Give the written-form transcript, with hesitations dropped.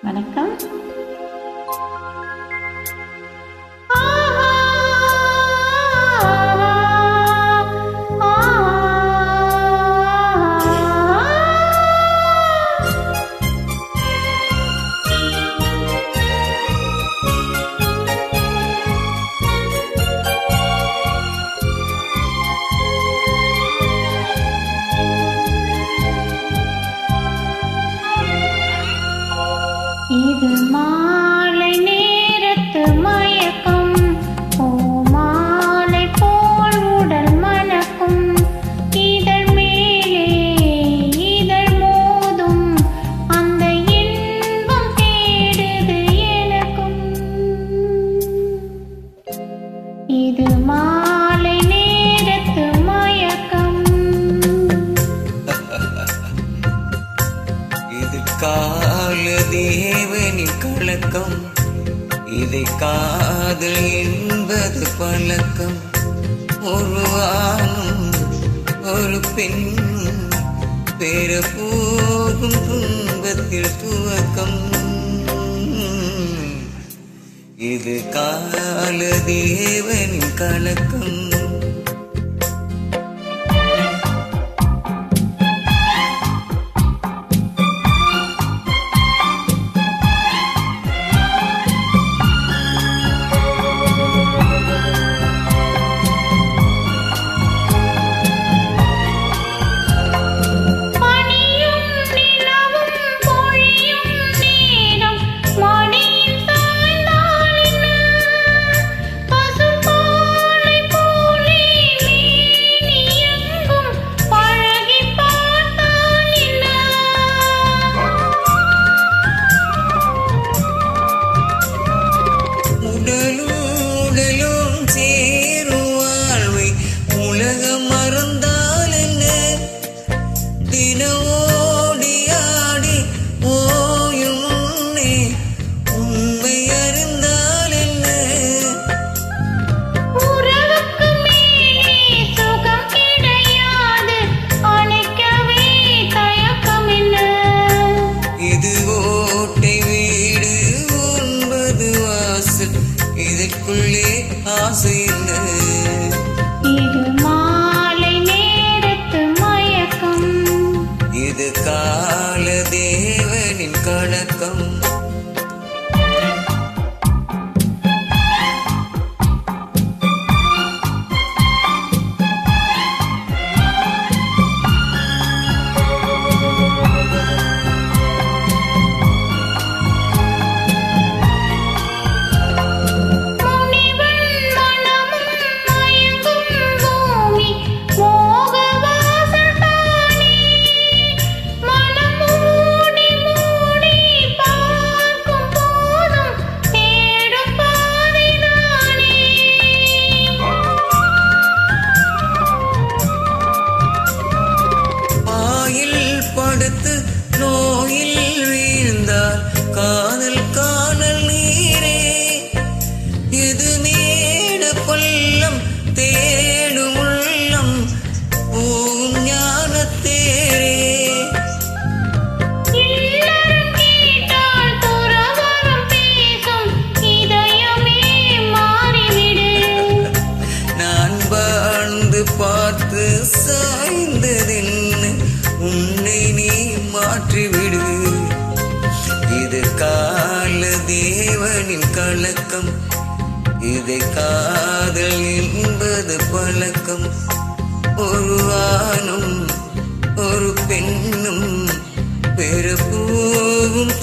வணக்கம். இது மாலை நேரத்து மயக்கம், ஓ மாலை போல் உடல் மணக்கும், இதழ் மேலே இதழ் மோதும், அந்த இன்பம் தேடுது எனக்கும். இது மாலை நேரத்து மயக்கம். இது கால தேவனின் கலக்கம், இதை காதல் என்பது பழக்கம். ஒரு ஆணும் ஒரு பெண்ணும் பெற போகும் துன்பத்தில் துவக்கம். இது கால தேவனின் கலக்கம். இதற்குள்ளே ஆசை என்ன? இது மாலை நேரத்து மயக்கம். இது கால தேவனின் கணக்கம். நோயில் வீழ்ந்தால் காதல் காணல் நீரே, இது மேடு பள்ளம் தேடும் உள்ளம் பூவும் ஞானத்தேரே. நான் வாழ்ந்து பார்த்து சாய்ந்ததென்ன, உன்னை நீ மாற்றிவிடு. இது கால தேவனின் கலக்கம், இதை காதல் என்பது பழக்கம். ஒரு ஆணும் ஒரு பெண்ணும் பெற போகும்